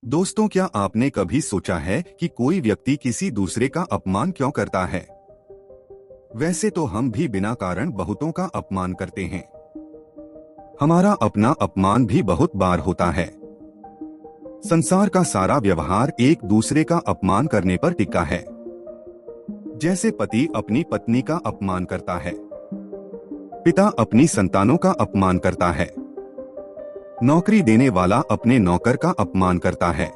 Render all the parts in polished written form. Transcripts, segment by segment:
दोस्तों, क्या आपने कभी सोचा है कि कोई व्यक्ति किसी दूसरे का अपमान क्यों करता है? वैसे तो हम भी बिना कारण बहुतों का अपमान करते हैं। हमारा अपना अपमान भी बहुत बार होता है। संसार का सारा व्यवहार एक दूसरे का अपमान करने पर टिका है। जैसे पति अपनी पत्नी का अपमान करता है, पिता अपनी संतानों का अपमान करता है, नौकरी देने वाला अपने नौकर का अपमान करता है।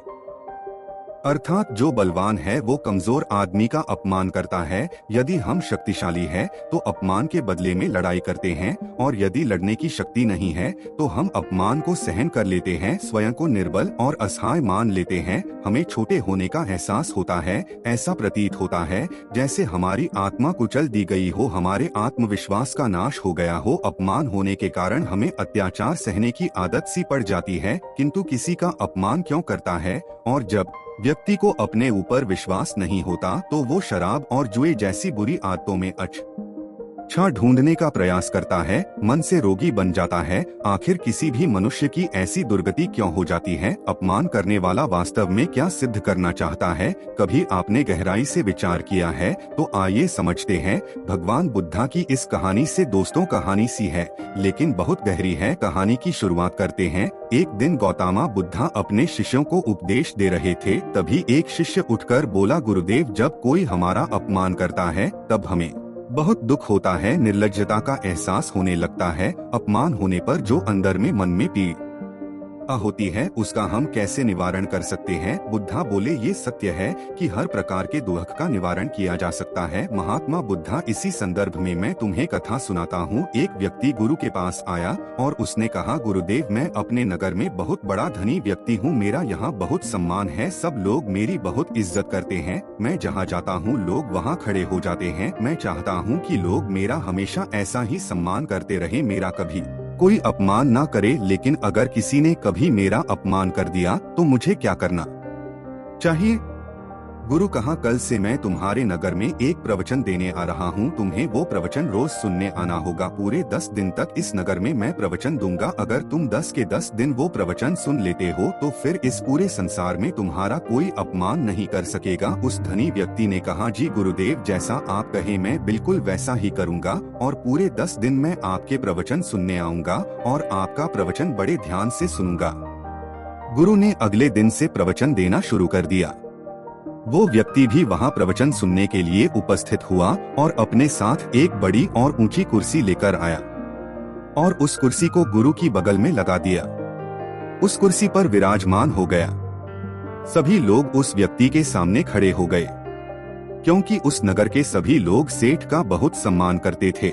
अर्थात जो बलवान है वो कमजोर आदमी का अपमान करता है। यदि हम शक्तिशाली है तो अपमान के बदले में लड़ाई करते हैं, और यदि लड़ने की शक्ति नहीं है तो हम अपमान को सहन कर लेते हैं, स्वयं को निर्बल और असहाय मान लेते हैं। हमें छोटे होने का एहसास होता है। ऐसा प्रतीत होता है जैसे हमारी आत्मा कुचल दी गई हो, हमारे आत्मविश्वास का नाश हो गया हो। अपमान होने के कारण हमें अत्याचार सहने की आदत सी पड़ जाती है। किंतु किसी का अपमान क्यों करता है? और जब व्यक्ति को अपने ऊपर विश्वास नहीं होता तो वो शराब और जुए जैसी बुरी आदतों में अच्छा ढूंढने का प्रयास करता है, मन से रोगी बन जाता है। आखिर किसी भी मनुष्य की ऐसी दुर्गति क्यों हो जाती है? अपमान करने वाला वास्तव में क्या सिद्ध करना चाहता है? कभी आपने गहराई से विचार किया है? तो आइए समझते हैं। भगवान बुद्धा की इस कहानी से दोस्तों कहानी सी है, लेकिन बहुत गहरी है। कहानी की शुरुआत करते हैं। एक दिन गौतमा बुद्धा अपने शिष्यों को उपदेश दे रहे थे। तभी एक शिष्य उठकर बोला, गुरुदेव, जब कोई हमारा अपमान करता है तब हमें बहुत दुख होता है, निर्लज्जता का एहसास होने लगता है। अपमान होने पर जो अंदर में मन में पीड़ा होती है उसका हम कैसे निवारण कर सकते हैं? बुद्धा बोले, ये सत्य है कि हर प्रकार के दुख का निवारण किया जा सकता है। महात्मा बुद्धा, इसी संदर्भ में मैं तुम्हें कथा सुनाता हूँ। एक व्यक्ति गुरु के पास आया और उसने कहा, गुरुदेव, मैं अपने नगर में बहुत बड़ा धनी व्यक्ति हूँ, मेरा यहाँ बहुत सम्मान है, सब लोग मेरी बहुत इज्जत करते हैं, मैं जहाँ जाता हूँ लोग वहाँ खड़े हो जाते हैं। मैं चाहता हूँ कि लोग मेरा हमेशा ऐसा ही सम्मान करते रहे, मेरा कभी कोई अपमान ना करे। लेकिन अगर किसी ने कभी मेरा अपमान कर दिया तो मुझे क्या करना चाहिए? गुरु कहा, कल से मैं तुम्हारे नगर में एक प्रवचन देने आ रहा हूँ, तुम्हें वो प्रवचन रोज सुनने आना होगा। पूरे 10 दिन तक इस नगर में मैं प्रवचन दूंगा। अगर तुम 10 के 10 दिन वो प्रवचन सुन लेते हो तो फिर इस पूरे संसार में तुम्हारा कोई अपमान नहीं कर सकेगा। उस धनी व्यक्ति ने कहा, जी गुरुदेव, जैसा आप कहे मैं बिल्कुल वैसा ही करूँगा, और पूरे 10 दिन मैं आपके प्रवचन सुनने आऊँगा और आपका प्रवचन बड़े ध्यान से सुनूंगा। गुरु ने अगले दिन से प्रवचन देना शुरू कर दिया। वो व्यक्ति भी वहाँ प्रवचन सुनने के लिए उपस्थित हुआ और अपने साथ एक बड़ी और ऊंची कुर्सी लेकर आया और उस कुर्सी को गुरु की बगल में लगा दिया। उस कुर्सी पर विराजमान हो गया। सभी लोग उस व्यक्ति के सामने खड़े हो गए, क्योंकि उस नगर के सभी लोग सेठ का बहुत सम्मान करते थे।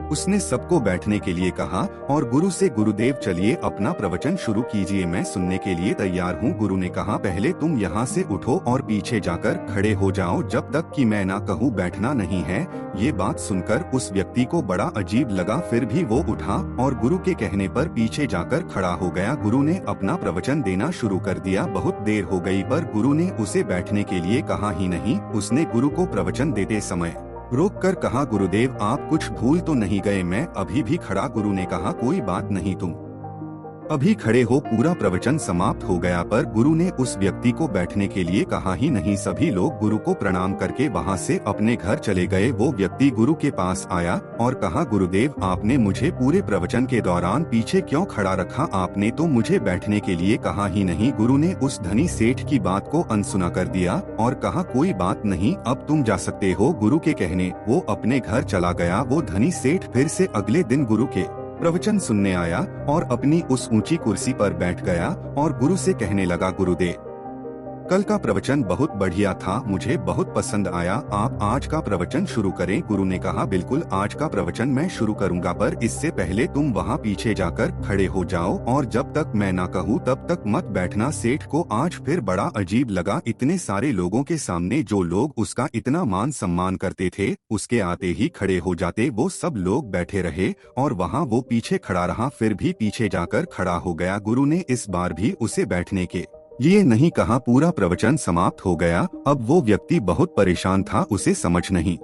उसने सबको बैठने के लिए कहा और गुरु से, गुरुदेव चलिए अपना प्रवचन शुरू कीजिए, मैं सुनने के लिए तैयार हूँ। गुरु ने कहा, पहले तुम यहाँ से उठो और पीछे जाकर खड़े हो जाओ, जब तक कि मैं ना कहूँ बैठना नहीं है। ये बात सुनकर उस व्यक्ति को बड़ा अजीब लगा, फिर भी वो उठा और गुरु के कहने पर पीछे जाकर खड़ा हो गया। गुरु ने अपना प्रवचन देना शुरू कर दिया। बहुत देर हो गई पर गुरु ने उसे बैठने के लिए कहा ही नहीं। उसने गुरु को प्रवचन देते समय रोक कर कहा, गुरुदेव, आप कुछ भूल तो नहीं गए? मैं अभी भी खड़ा। गुरु ने कहा, कोई बात नहीं, तुम अभी खड़े हो। पूरा प्रवचन समाप्त हो गया पर गुरु ने उस व्यक्ति को बैठने के लिए कहा ही नहीं। सभी लोग गुरु को प्रणाम करके वहां से अपने घर चले गए। वो व्यक्ति गुरु के पास आया और कहा, गुरुदेव, आपने मुझे पूरे प्रवचन के दौरान पीछे क्यों खड़ा रखा? आपने तो मुझे बैठने के लिए कहा ही नहीं। गुरु ने उस धनी सेठ की बात को अनसुना कर दिया और कहा, कोई बात नहीं, अब तुम जा सकते हो। गुरु के कहने वो अपने घर चला गया। वो धनी सेठ फिर से अगले दिन गुरु के प्रवचन सुनने आया और अपनी उस ऊंची कुर्सी पर बैठ गया और गुरु से कहने लगा, गुरुदेव, कल का प्रवचन बहुत बढ़िया था, मुझे बहुत पसंद आया, आप आज का प्रवचन शुरू करें। गुरु ने कहा, बिल्कुल, आज का प्रवचन मैं शुरू करूंगा, पर इससे पहले तुम वहाँ पीछे जाकर खड़े हो जाओ और जब तक मैं ना कहूँ तब तक मत बैठना। सेठ को आज फिर बड़ा अजीब लगा। इतने सारे लोगों के सामने जो लोग उसका इतना मान सम्मान करते थे, उसके आते ही खड़े हो जाते। वो सब लोग बैठे रहे और वहाँ वो पीछे खड़ा रहा, फिर भी पीछे जाकर खड़ा हो गया। गुरु ने इस बार भी उसे बैठने के लिए नहीं कहा। पूरा प्रवचन समाप्त हो गया। अब वो व्यक्ति बहुत परेशान था, उसे समझ नहीं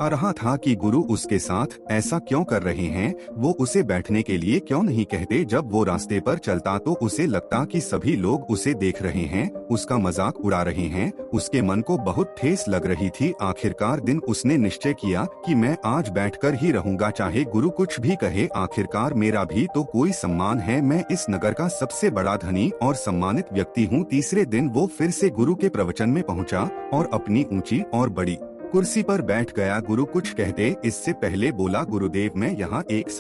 आ रहा था कि गुरु उसके साथ ऐसा क्यों कर रहे हैं। वो उसे बैठने के लिए क्यों नहीं कहते। जब वो रास्ते पर चलता तो उसे लगता कि सभी लोग उसे देख रहे हैं, उसका मजाक उड़ा रहे हैं। उसके मन को बहुत ठेस लग रही थी। आखिरकार दिन उसने निश्चय किया कि मैं आज बैठकर ही रहूंगा, चाहे गुरु कुछ भी कहे। आखिरकार मेरा भी तो कोई सम्मान है, मैं इस नगर का सबसे बड़ा धनी और सम्मानित व्यक्ति हूँ। तीसरे दिन वो फिर से गुरु के प्रवचन में पहुँचा और अपनी ऊंची और बड़ी कुर्सी पर बैठ गया। गुरु कुछ कहते इससे पहले बोला, गुरुदेव मैं यहाँ एक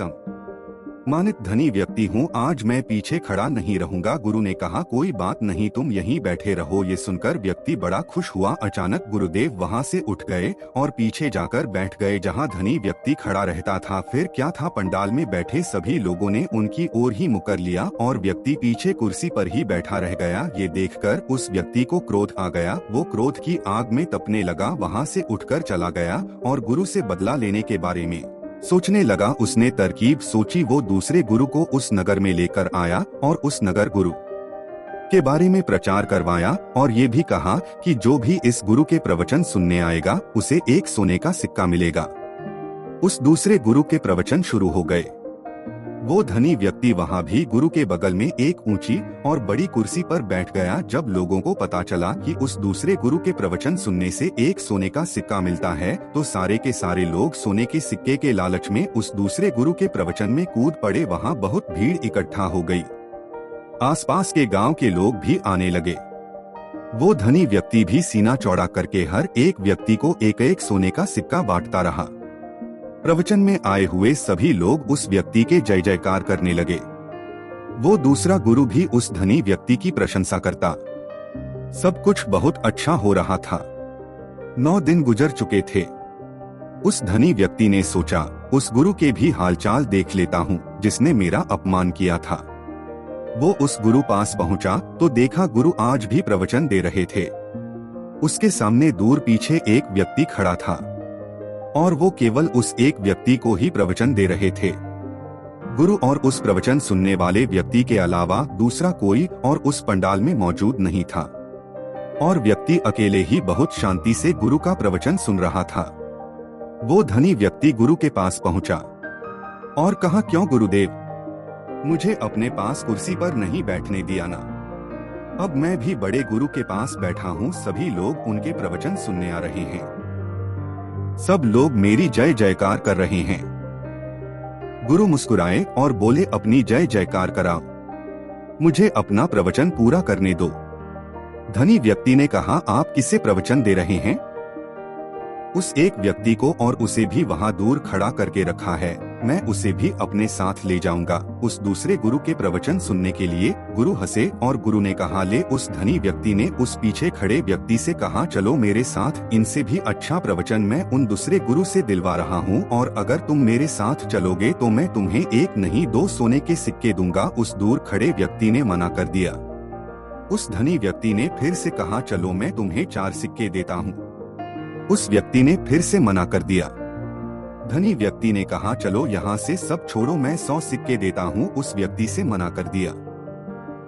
सम्मानित धनी व्यक्ति हूँ, आज मैं पीछे खड़ा नहीं रहूंगा। गुरु ने कहा कोई बात नहीं, तुम यहीं बैठे रहो। ये सुनकर व्यक्ति बड़ा खुश हुआ। अचानक गुरुदेव वहाँ से उठ गए और पीछे जाकर बैठ गए जहाँ धनी व्यक्ति खड़ा रहता था। फिर क्या था, पंडाल में बैठे सभी लोगों ने उनकी ओर ही मुकर लिया और व्यक्ति पीछे कुर्सी पर ही बैठा रह गया। ये देखकर उस व्यक्ति को क्रोध आ गया। वो क्रोध की आग में तपने लगा, वहाँ से उठकर चला गया और गुरु से बदला लेने के बारे में सोचने लगा। उसने तरकीब सोची, वो दूसरे गुरु को उस नगर में लेकर आया और उस नगर गुरु के बारे में प्रचार करवाया और ये भी कहा कि जो भी इस गुरु के प्रवचन सुनने आएगा उसे एक सोने का सिक्का मिलेगा। उस दूसरे गुरु के प्रवचन शुरू हो गए। वो धनी व्यक्ति वहाँ भी गुरु के बगल में एक ऊंची और बड़ी कुर्सी पर बैठ गया। जब लोगों को पता चला कि उस दूसरे गुरु के प्रवचन सुनने से एक सोने का सिक्का मिलता है तो सारे के सारे लोग सोने के सिक्के के लालच में उस दूसरे गुरु के प्रवचन में कूद पड़े। वहाँ बहुत भीड़ इकट्ठा हो गई। आसपास के गांव के लोग भी आने लगे। वो धनी व्यक्ति भी सीना चौड़ा करके हर एक व्यक्ति को एक एक सोने का सिक्का बांटता रहा। प्रवचन में आए हुए सभी लोग उस व्यक्ति के जय जयकार करने लगे। वो दूसरा गुरु भी उस धनी व्यक्ति की प्रशंसा करता। सब कुछ बहुत अच्छा हो रहा था। 9 दिन गुजर चुके थे। उस धनी व्यक्ति ने सोचा उस गुरु के भी हालचाल देख लेता हूँ जिसने मेरा अपमान किया था। वो उस गुरु पास पहुँचा तो देखा गुरु आज भी प्रवचन दे रहे थे। उसके सामने दूर पीछे एक व्यक्ति खड़ा था और वो केवल उस एक व्यक्ति को ही प्रवचन दे रहे थे। गुरु और उस प्रवचन सुनने वाले व्यक्ति के अलावा दूसरा कोई और उस पंडाल में मौजूद नहीं था और व्यक्ति अकेले ही बहुत शांति से गुरु का प्रवचन सुन रहा था। वो धनी व्यक्ति गुरु के पास पहुंचा और कहा, क्यों गुरुदेव, मुझे अपने पास कुर्सी पर नहीं बैठने दिया ना? अब मैं भी बड़े गुरु के पास बैठा हूँ। सभी लोग उनके प्रवचन सुनने आ रहे हैं। सब लोग मेरी जय जयकार कर रहे हैं। गुरु मुस्कुराए और बोले, अपनी जय जयकार कराओ, मुझे अपना प्रवचन पूरा करने दो। धनी व्यक्ति ने कहा, आप किसे प्रवचन दे रहे हैं? उस एक व्यक्ति को और उसे भी वहाँ दूर खड़ा करके रखा है, मैं उसे भी अपने साथ ले जाऊंगा उस दूसरे गुरु के प्रवचन सुनने के लिए। गुरु हंसे और गुरु ने कहा, ले। उस धनी व्यक्ति ने उस पीछे खड़े व्यक्ति से कहा, चलो मेरे साथ, इनसे भी अच्छा प्रवचन मैं उन दूसरे गुरु से दिलवा रहा हूँ और अगर तुम मेरे साथ चलोगे तो मैं तुम्हें एक नहीं 2 सोने के सिक्के दूंगा। उस दूर खड़े व्यक्ति ने मना कर दिया। उस धनी व्यक्ति ने फिर से कहा, चलो मैं तुम्हें 4 सिक्के देता हूँ। उस व्यक्ति ने फिर से मना कर दिया। धनी व्यक्ति ने कहा, चलो यहाँ से सब छोड़ो, मैं 100 सिक्के देता हूँ। उस व्यक्ति से मना कर दिया।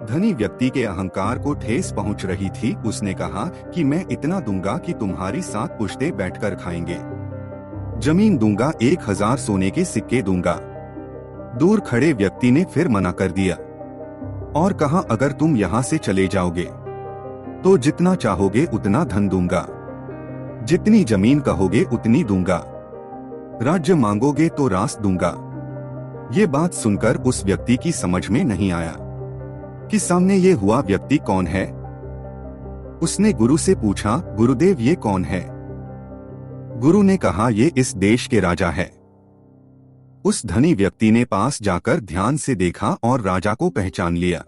धनी व्यक्ति के अहंकार को ठेस पहुँच रही थी। उसने कहा कि मैं इतना दूंगा कि तुम्हारी 7 पुश्ते बैठकर खाएंगे। जमीन दूंगा, 1000 सोने के सिक्के दूंगा। दूर खड़े व्यक्ति ने फिर मना कर दिया और कहा, अगर तुम यहाँ से चले जाओगे तो जितना चाहोगे उतना धन दूंगा, जितनी जमीन कहोगे उतनी दूंगा, राज्य मांगोगे तो रास दूंगा। ये बात सुनकर उस व्यक्ति की समझ में नहीं आया कि सामने ये हुआ व्यक्ति कौन है। उसने गुरु से पूछा, गुरुदेव ये कौन है? गुरु ने कहा, ये इस देश के राजा है। उस धनी व्यक्ति ने पास जाकर ध्यान से देखा और राजा को पहचान लिया।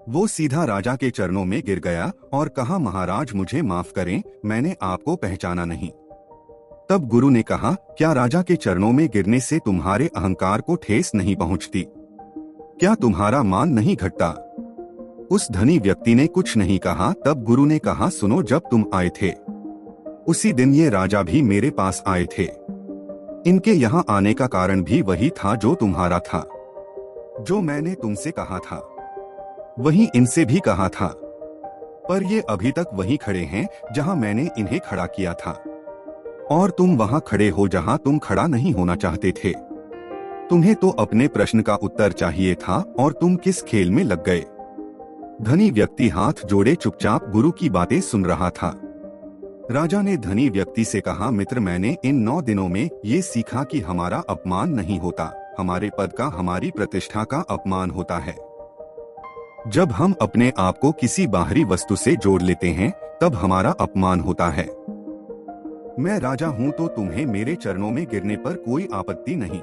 वो सीधा राजा के चरणों में गिर गया और कहा, महाराज मुझे माफ करें, मैंने आपको पहचाना नहीं। तब गुरु ने कहा, क्या राजा के चरणों में गिरने से तुम्हारे अहंकार को ठेस नहीं पहुंचती? क्या तुम्हारा मान नहीं घटता? उस धनी व्यक्ति ने कुछ नहीं कहा। तब गुरु ने कहा, सुनो, जब तुम आए थे उसी दिन ये राजा भी मेरे पास आए थे। इनके यहाँ आने का कारण भी वही था जो तुम्हारा था। जो मैंने तुमसे कहा था वही इनसे भी कहा था, पर ये अभी तक वहीं खड़े हैं जहां मैंने इन्हें खड़ा किया था। और तुम वहां खड़े हो जहां तुम खड़ा नहीं होना चाहते थे। तुम्हें तो अपने प्रश्न का उत्तर चाहिए था और तुम किस खेल में लग गए। धनी व्यक्ति हाथ जोड़े चुपचाप गुरु की बातें सुन रहा था। राजा ने धनी व्यक्ति से कहा, मित्र, मैंने इन 9 दिनों में ये सीखा कि हमारा अपमान नहीं होता, हमारे पद का, हमारी प्रतिष्ठा का अपमान होता है। जब हम अपने आप को किसी बाहरी वस्तु से जोड़ लेते हैं तब हमारा अपमान होता है। मैं राजा हूं तो तुम्हें मेरे चरणों में गिरने पर कोई आपत्ति नहीं।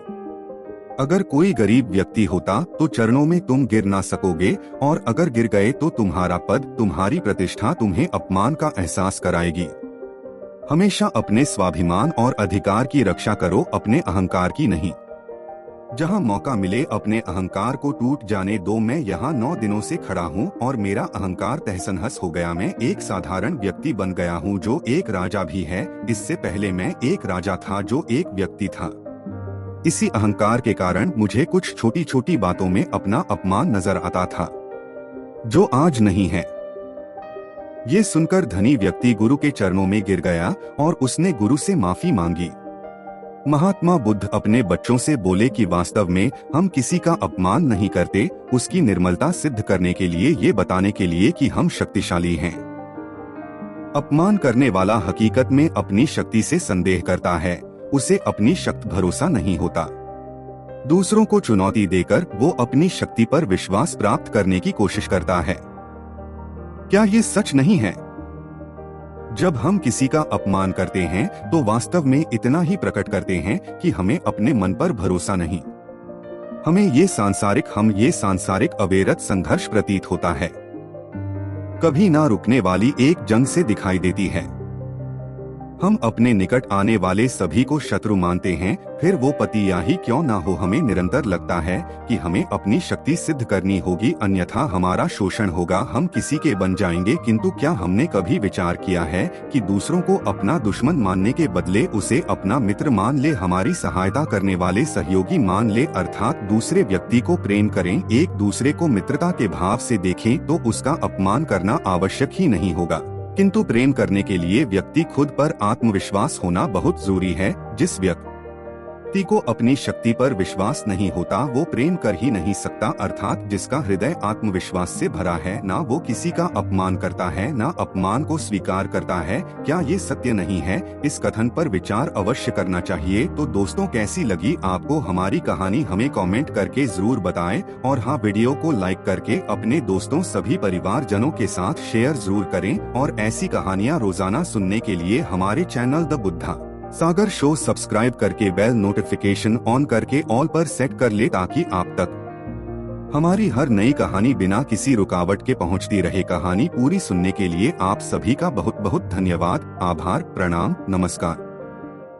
अगर कोई गरीब व्यक्ति होता तो चरणों में तुम गिर ना सकोगे, और अगर गिर गए तो तुम्हारा पद, तुम्हारी प्रतिष्ठा तुम्हें अपमान का एहसास कराएगी। हमेशा अपने स्वाभिमान और अधिकार की रक्षा करो, अपने अहंकार की नहीं। जहां मौका मिले अपने अहंकार को टूट जाने दो। मैं यहाँ 9 दिनों से खड़ा हूँ और मेरा अहंकार तहस-नहस हो गया। मैं एक साधारण व्यक्ति बन गया हूँ जो एक राजा भी है। इससे पहले मैं एक राजा था जो एक व्यक्ति था। इसी अहंकार के कारण मुझे कुछ छोटी छोटी बातों में अपना अपमान नजर आता था, जो आज नहीं है। ये सुनकर धनी व्यक्ति गुरु के चरणों में गिर गया और उसने गुरु से माफी मांगी। महात्मा बुद्ध अपने बच्चों से बोले कि वास्तव में हम किसी का अपमान नहीं करते, उसकी निर्मलता सिद्ध करने के लिए, ये बताने के लिए कि हम शक्तिशाली हैं। अपमान करने वाला हकीकत में अपनी शक्ति से संदेह करता है, उसे अपनी शक्ति भरोसा नहीं होता। दूसरों को चुनौती देकर वो अपनी शक्ति पर विश्वास प्राप्त करने की कोशिश करता है। क्या ये सच नहीं है? जब हम किसी का अपमान करते हैं तो वास्तव में इतना ही प्रकट करते हैं कि हमें अपने मन पर भरोसा नहीं। हमें ये सांसारिक अविरत संघर्ष प्रतीत होता है, कभी ना रुकने वाली एक जंग से दिखाई देती है। हम अपने निकट आने वाले सभी को शत्रु मानते हैं, फिर वो पतिया ही क्यों ना हो। हमें निरंतर लगता है कि हमें अपनी शक्ति सिद्ध करनी होगी, अन्यथा हमारा शोषण होगा, हम किसी के बन जाएंगे। किंतु क्या हमने कभी विचार किया है कि दूसरों को अपना दुश्मन मानने के बदले उसे अपना मित्र मान ले, हमारी सहायता करने वाले सहयोगी मान ले, अर्थात दूसरे व्यक्ति को प्रेम करें, एक दूसरे को मित्रता के भाव से देखें, तो उसका अपमान करना आवश्यक ही नहीं होगा। किंतु प्रेम करने के लिए व्यक्ति खुद पर आत्मविश्वास होना बहुत जरूरी है। जिस व्यक्ति को अपनी शक्ति पर विश्वास नहीं होता वो प्रेम कर ही नहीं सकता, अर्थात जिसका हृदय आत्मविश्वास से भरा है, ना वो किसी का अपमान करता है, ना अपमान को स्वीकार करता है। क्या ये सत्य नहीं है? इस कथन पर विचार अवश्य करना चाहिए। तो दोस्तों, कैसी लगी आपको हमारी कहानी? हमें कमेंट करके जरूर बताएं, और हाँ, वीडियो को लाइक करके अपने दोस्तों, सभी परिवारजनों के साथ शेयर जरूर करें। और ऐसी कहानियाँ रोजाना सुनने के लिए हमारे channel the Buddha Sagar show subscribe करके बेल नोटिफिकेशन ऑन करके ऑल पर सेट कर ले, ताकि आप तक हमारी हर नई कहानी बिना किसी रुकावट के पहुंचती रहे। कहानी पूरी सुनने के लिए आप सभी का बहुत बहुत धन्यवाद, आभार, प्रणाम, नमस्कार।